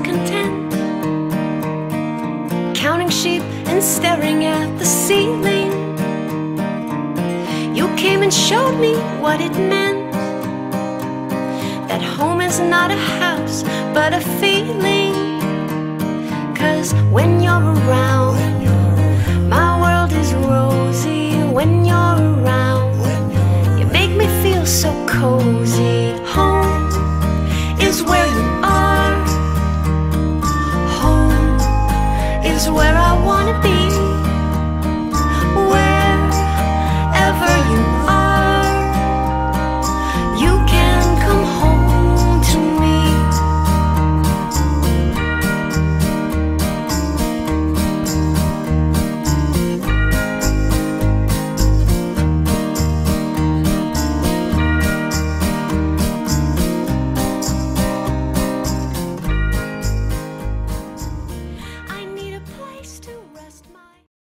content, counting sheep and staring at the ceiling. You came and showed me what it meant, that home is not a house but a feeling. 'Cause when you're around, my world is rosy. When you're around, you make me feel so cozy. Home